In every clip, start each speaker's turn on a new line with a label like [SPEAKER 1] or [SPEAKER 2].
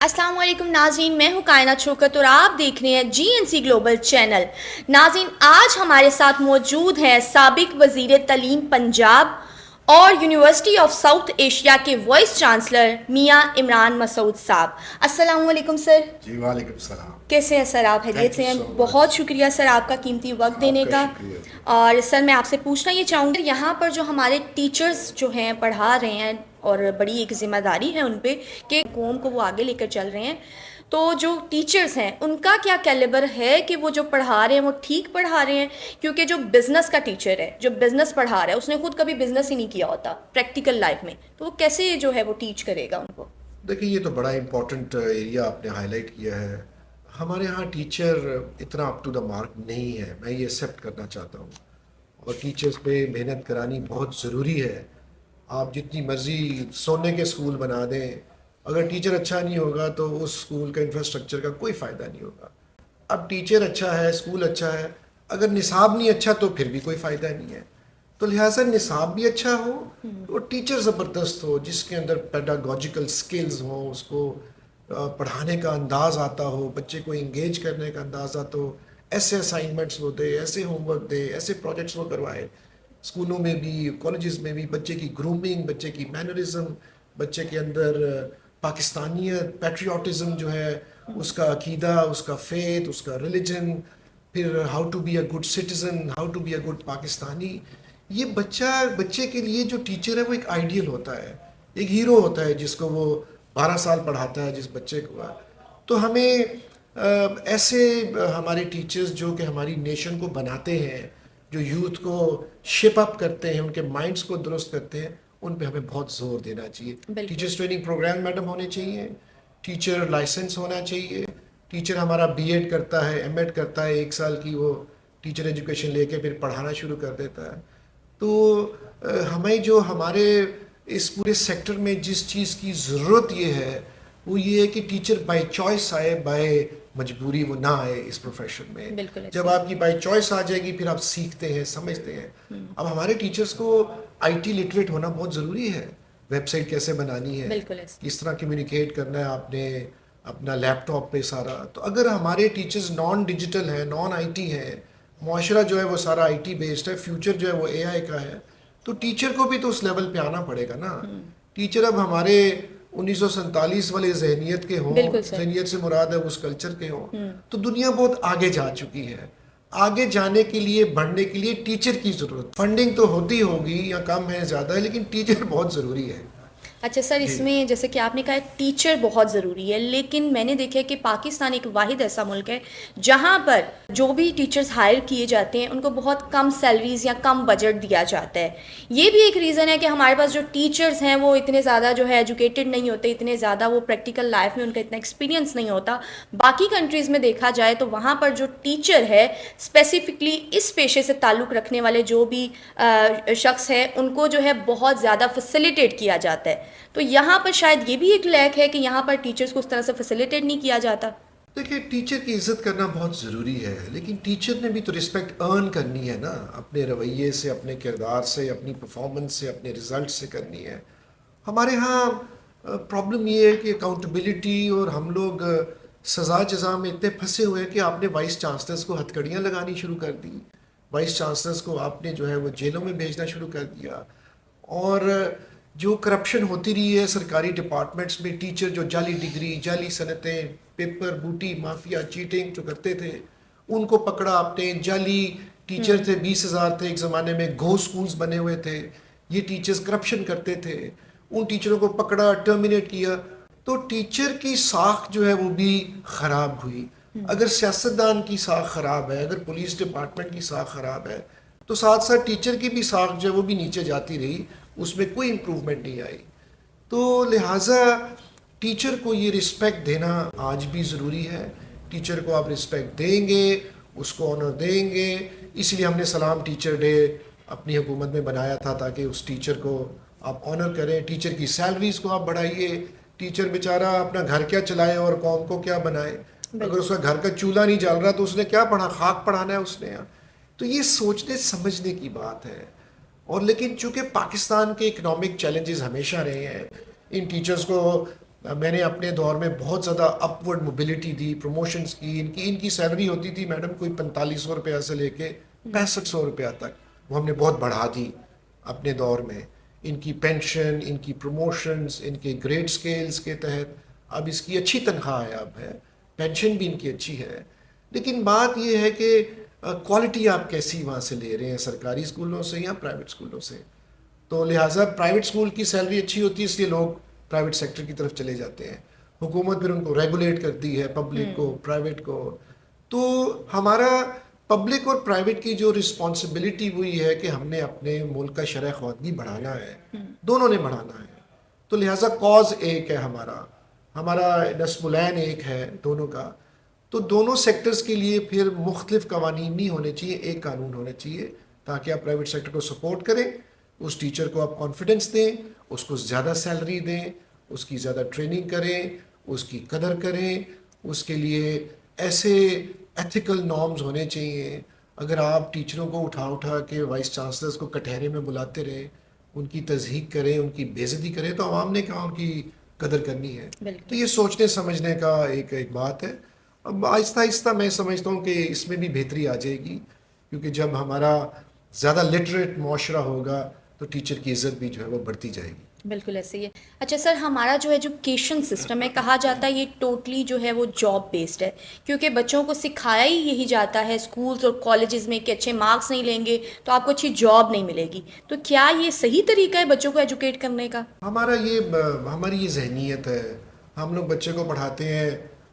[SPEAKER 1] अस्सलाम वालेकुम नाज़रीन, मैं हूँ कायनात शौकत और आप देख रहे हैं GNC ग्लोबल चैनल। नाज़रीन, आज हमारे साथ मौजूद हैं साबिक वज़ीर तलीम पंजाब और यूनिवर्सिटी ऑफ साउथ एशिया के वाइस चांसलर मियाँ इमरान मसूद साहब। अस्सलाम वालेकुम सर।
[SPEAKER 2] जी वालेकुम सलाम।
[SPEAKER 1] कैसे हैं सर आप? खैरियत से हैं? बहुत शुक्रिया सर आपका कीमती वक्त देने का। और सर मैं आपसे पूछना ये चाहूँगी, यहाँ पर जो हमारे टीचर्स जो हैं पढ़ा रहे हैं और बड़ी एक ज़िम्मेदारी है उन पे कि कौम को वो आगे लेकर चल रहे हैं, तो जो टीचर्स हैं उनका क्या कैलिबर है कि वो जो पढ़ा रहे हैं वो ठीक पढ़ा रहे हैं? क्योंकि जो बिज़नेस का टीचर है, जो बिज़नेस पढ़ा रहा है, उसने खुद कभी बिज़नेस ही नहीं किया होता प्रैक्टिकल लाइफ में, तो वो कैसे जो है वो टीच करेगा उनको?
[SPEAKER 2] देखिए, ये तो बड़ा इम्पोर्टेंट एरिया आपने हाईलाइट किया है। हमारे यहाँ टीचर इतना अप टू द मार्क नहीं है, मैं ये एक्सेप्ट करना चाहता हूँ। और टीचर्स पे मेहनत करानी बहुत ज़रूरी है। आप जितनी मर्ज़ी सोने के स्कूल बना दें, अगर टीचर अच्छा नहीं होगा तो उस स्कूल का इंफ्रास्ट्रक्चर का कोई फ़ायदा नहीं होगा। अब टीचर अच्छा है, स्कूल अच्छा है, अगर निसाब नहीं अच्छा तो फिर भी कोई फ़ायदा नहीं है। तो लिहाजा निसाब भी अच्छा हो और टीचर ज़बरदस्त हो, जिसके अंदर पेडागॉजिकल स्किल्स हो, उसको पढ़ाने का अंदाज़ आता हो, बच्चे को इंगेज करने का अंदाज़ आता हो, ऐसे असाइनमेंट्स वो दे, ऐसे होमवर्क दे, ऐसे प्रोजेक्ट्स वो करवाए। स्कूलों में भी, कॉलेजेस में भी बच्चे की ग्रूमिंग, बच्चे की मैनरिज्म, बच्चे के अंदर पाकिस्तानियत, पैट्रियाटिज़म जो है, उसका अकीदा, उसका फेथ, उसका रिलीजन, फिर how to be a good citizen, how to be a good Pakistani. ये बच्चे के लिए जो टीचर है वो एक आइडियल होता है, एक हीरो होता है जिसको वो 12 साल पढ़ाता है जिस बच्चे को। तो हमें ऐसे हमारे टीचर्स जो कि हमारी नेशन को बनाते हैं, जो यूथ को शेप अप करते हैं, उनके माइंड्स को दुरुस्त करते हैं, उन पे हमें बहुत ज़ोर देना चाहिए।
[SPEAKER 1] बिल्कुल।
[SPEAKER 2] टीचर्स ट्रेनिंग प्रोग्राम मैडम होने चाहिए, टीचर लाइसेंस होना चाहिए। टीचर हमारा बीएड करता है, एमएड करता है, 1 साल की वो टीचर एजुकेशन लेके फिर पढ़ाना शुरू कर देता है। तो हमें जो हमारे इस पूरे सेक्टर में जिस चीज़ की ज़रूरत ये है वो ये है कि टीचर बाय चॉइस आए, बाय मजबूरी वो ना आए इस प्रोफेशन में।
[SPEAKER 1] बिल्कुल
[SPEAKER 2] जब
[SPEAKER 1] ऐसे।
[SPEAKER 2] आपकी बाय चॉइस आ जाएगी फिर आप सीखते हैं, समझते हैं। अब हमारे टीचर्स को आईटी लिटरेट होना बहुत ज़रूरी है। वेबसाइट कैसे बनानी है,
[SPEAKER 1] बिल्कुल ऐसे।
[SPEAKER 2] किस तरह कम्युनिकेट करना है आपने अपना लैपटॉप पे सारा। तो अगर हमारे टीचर्स नॉन डिजिटल हैं, नॉन आईटी हैं, मुआशरा जो है वो सारा आईटी बेस्ड है, फ्यूचर जो है वो एआई का है, तो टीचर को भी तो उस लेवल पे आना पड़ेगा ना। टीचर अब हमारे 1947 वाले जहनीत के हों,
[SPEAKER 1] बिल्कुल सर।
[SPEAKER 2] जहनीत से मुराद है उस कल्चर के हों, तो दुनिया बहुत आगे जा चुकी है। आगे जाने के लिए, बढ़ने के लिए टीचर की ज़रूरत। फंडिंग तो होती होगी या कम है ज़्यादा है, लेकिन टीचर बहुत ज़रूरी है।
[SPEAKER 1] अच्छा सर,
[SPEAKER 2] जी।
[SPEAKER 1] इसमें जैसे कि आपने कहा टीचर बहुत ज़रूरी है, लेकिन मैंने देखा है कि पाकिस्तान एक वाहिद ऐसा मुल्क है जहाँ पर जो भी टीचर्स हायर किए जाते हैं उनको बहुत कम सैलरीज़ या कम बजट दिया जाता है। ये भी एक रीज़न है कि हमारे पास जो टीचर्स हैं वो इतने ज़्यादा जो है एजुकेटेड नहीं होते, इतने ज़्यादा वो प्रैक्टिकल लाइफ में उनका इतना एक्सपीरियंस नहीं होता। बाकी कंट्रीज़ में देखा जाए तो वहाँ पर जो टीचर है, स्पेसिफिकली इस पेशे से ताल्लुक़ रखने वाले जो भी शख्स हैं, उनको जो है बहुत ज़्यादा फैसिलिटेट किया जाता है। तो यहाँ पर शायद ये भी एक लैक है कि यहाँ पर टीचर्स को उस तरह से फैसिलिटेट नहीं किया जाता।
[SPEAKER 2] देखिए, टीचर की इज्जत करना बहुत ज़रूरी है, लेकिन टीचर ने भी तो रिस्पेक्ट अर्न करनी है ना, अपने रवैये से, अपने किरदार से, अपनी परफॉर्मेंस से, अपने रिजल्ट से करनी है। हमारे यहाँ प्रॉब्लम ये है कि अकाउंटेबिलिटी, और हम लोग सज़ा जज़ा में इतने फंसे हुए हैं कि आपने वाइस चांसलर्स को हथकड़ियाँ लगानी शुरू कर दी। वाइस चांसलर्स को आपने जो है वो जेलों में भेजना शुरू कर दिया। और जो करप्शन होती रही है सरकारी डिपार्टमेंट्स में, टीचर जो जाली डिग्री, जाली सनतें, पेपर बूटी माफिया, चीटिंग जो करते थे, उनको पकड़ा आपने। जाली टीचर थे, 20,000 थे एक ज़माने में, घो स्कूल्स बने हुए थे, ये टीचर्स करप्शन करते थे, उन टीचरों को पकड़ा, टर्मिनेट किया। तो टीचर की साख जो है वो भी ख़राब हुई। अगर सियासतदान की साख ख़राब है, अगर पुलिस डिपार्टमेंट की साख ख़राब है, तो साथ साथ टीचर की भी साख जो है वो भी नीचे जाती रही, उसमें कोई इम्प्रूवमेंट नहीं आई। तो लिहाजा टीचर को ये रिस्पेक्ट देना आज भी ज़रूरी है। टीचर को आप रिस्पेक्ट देंगे, उसको ऑनर देंगे। इसलिए हमने सलाम टीचर डे अपनी हुकूमत में बनाया था, ताकि उस टीचर को आप ऑनर करें। टीचर की सैलरीज़ को आप बढ़ाइए। टीचर बेचारा अपना घर क्या चलाए और कौम को क्या बनाए? अगर उसका घर का चूल्हा नहीं जल रहा तो उसने क्या पढ़ा, खाक पढ़ाना है उसने। तो ये सोचने समझने की बात है। और लेकिन चूंकि पाकिस्तान के इकोनॉमिक चैलेंजेस हमेशा रहे हैं, इन टीचर्स को میں نے اپنے دور میں بہت زیادہ اپورڈ موبلٹی دی، پروموشنز کی. ان کی سیلری ہوتی تھی میڈم کوئی 4500 روپیہ سے لے کے 6500 روپیہ تک، وہ ہم نے بہت بڑھا دی اپنے دور میں. ان کی پینشن، ان کی پروموشنز، ان کے گریڈ سکیلز کے تحت اب اس کی اچھی تنخواہ ہے، اب ہے پینشن بھی ان کی اچھی ہے. لیکن بات یہ ہے کہ کوالٹی آپ کیسی وہاں سے لے رہے ہیں، سرکاری اسکولوں سے یا پرائیویٹ اسکولوں سے. تو لہٰذا پرائیویٹ اسکول کی سیلری اچھی ہوتی ہے، اس لیے لوگ پرائیویٹ سیکٹر کی طرف چلے جاتے ہیں. حکومت پھر ان کو ریگولیٹ کرتی ہے، پبلک کو، پرائیویٹ کو. تو ہمارا پبلک اور پرائیویٹ کی جو رسپانسبلٹی ہوئی ہے کہ ہم نے اپنے ملک کا شرح خواندگی بڑھانا ہے، دونوں نے بڑھانا ہے. تو لہٰذا کاز ایک ہے، ہمارا نصب العین ایک ہے دونوں کا. تو دونوں سیکٹرز کے لیے پھر مختلف قوانین نہیں ہونے چاہیے، ایک قانون ہونا چاہیے تاکہ آپ پرائیویٹ سیکٹر کو سپورٹ کریں، اس ٹیچر کو آپ کانفیڈنس دیں، اس کو زیادہ سیلری دیں، اس کی زیادہ ٹریننگ کریں، اس کی قدر کریں. اس کے لیے ایسے ایتھیکل نارمز ہونے چاہیے. اگر آپ ٹیچروں کو اٹھا کے وائس چانسلرز کو کٹہرے میں بلاتے رہیں، ان کی تضحیق کریں، ان کی بے عزتی کریں، تو عوام نے کہاں ان کی قدر کرنی ہے. تو یہ سوچنے سمجھنے کا ایک بات ہے. اب آہستہ آہستہ میں سمجھتا ہوں کہ اس میں بھی بہتری آ جائے گی، کیونکہ جب ہمارا زیادہ لٹریٹ معاشرہ ہوگا تو ٹیچر کی عزت بھی جو ہے وہ بڑھتی جائے گی.
[SPEAKER 1] بالکل ایسے ہی ہے. اچھا سر، ہمارا جو ایجوکیشن سسٹم ہے، کہا جاتا ہے یہ ٹوٹلی جو ہے وہ جاب بیسڈ ہے، کیونکہ بچوں کو سکھایا ہی یہی جاتا ہے اسکولز اور کالجز میں کہ اچھے مارکس نہیں لیں گے تو آپ کو اچھی جاب نہیں ملے گی. تو کیا یہ صحیح طریقہ ہے بچوں کو ایجوکیٹ کرنے کا؟
[SPEAKER 2] ہماری یہ ذہنیت ہے. ہم لوگ بچے کو پڑھاتے ہیں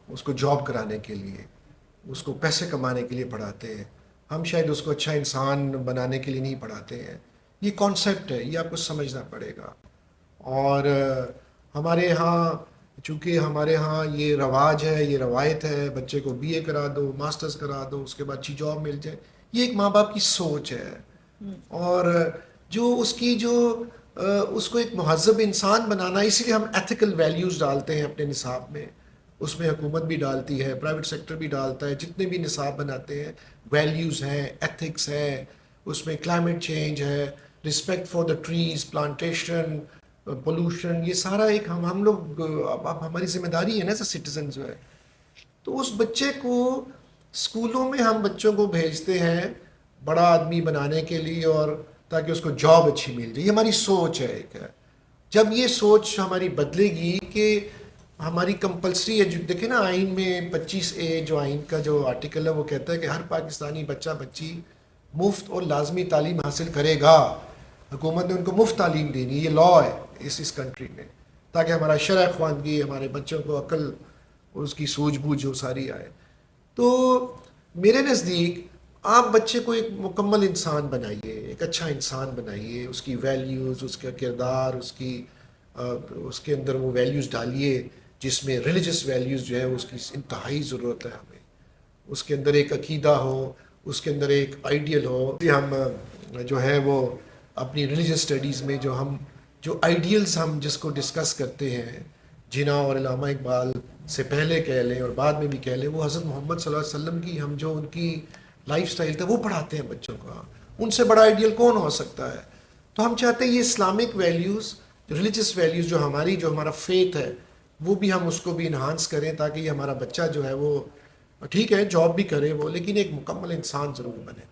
[SPEAKER 2] اس کو جاب کرانے کے لیے، اس کو پیسے کمانے کے لیے پڑھاتے ہیں. ہم شاید اس کو اچھا انسان بنانے کے لیے نہیں پڑھاتے ہیں. یہ کانسیپٹ ہے، یہ آپ کو سمجھنا پڑے گا. اور ہمارے ہاں، چونکہ ہمارے ہاں یہ رواج ہے، یہ روایت ہے، بچے کو بی اے کرا دو، ماسٹرز کرا دو، اس کے بعد اچھی جاب مل جائے. یہ ایک ماں باپ کی سوچ ہے. اور جو اس کو ایک مہذب انسان بنانا، اسی لیے ہم ایتھیکل ویلیوز ڈالتے ہیں اپنے نصاب میں. اس میں حکومت بھی ڈالتی ہے، پرائیویٹ سیکٹر بھی ڈالتا ہے. جتنے بھی نصاب بناتے ہیں، ویلیوز ہیں، ایتھکس ہے، اس میں کلائمیٹ چینج ہے، respect for the trees, plantation, pollution, یہ سارا ایک ہم لوگ، اب ہماری ذمہ داری ہے نا ایز اے سٹیزن جو ہے. تو اس بچے کو اسکولوں میں ہم بچوں کو بھیجتے ہیں بڑا آدمی بنانے کے لیے، اور تاکہ اس کو جاب اچھی مل جائے. یہ ہماری سوچ ہے ایک ہے. جب یہ سوچ ہماری بدلے گی کہ ہماری کمپلسری دیکھیں نا، آئین میں 25A جو آئین کا جو آرٹیکل ہے وہ کہتا ہے کہ ہر پاکستانی بچہ بچی مفت اور لازمی تعلیم حاصل کرے گا. حکومت نے ان کو مفت تعلیم دینی، یہ لا ہے اس کنٹری میں، تاکہ ہمارا شرح خواندگی، ہمارے بچوں کو عقل اور اس کی سوجھ بوجھ جو ساری آئے. تو میرے نزدیک آپ بچے کو ایک مکمل انسان بنائیے، ایک اچھا انسان بنائیے. اس کی ویلیوز، اس کا کردار، اس کے اندر وہ ویلیوز ڈالیے جس میں ریلیجس ویلیوز جو ہے اس کی انتہائی ضرورت ہے ہمیں. اس کے اندر ایک عقیدہ ہو، اس کے اندر ایک آئیڈیل ہو. ہم جو ہے وہ اپنی ریلیجس اسٹڈیز میں جو آئیڈیلز ہم جس کو ڈسکس کرتے ہیں، جناح اور علامہ اقبال سے پہلے کہہ لیں اور بعد میں بھی کہہ لیں، وہ حضرت محمد صلی اللہ علیہ وسلم کی ہم جو ان کی لائف سٹائل تھا وہ پڑھاتے ہیں بچوں کو. ان سے بڑا آئیڈیل کون ہو سکتا ہے؟ تو ہم چاہتے ہیں یہ اسلامک ویلیوز، ریلیجس ویلیوز جو ہمارا فیتھ ہے، وہ بھی ہم اس کو بھی انہانس کریں، تاکہ یہ ہمارا بچہ جو ہے وہ ٹھیک ہے جاب بھی کرے وہ، لیکن ایک مکمل انسان ضرور بنے.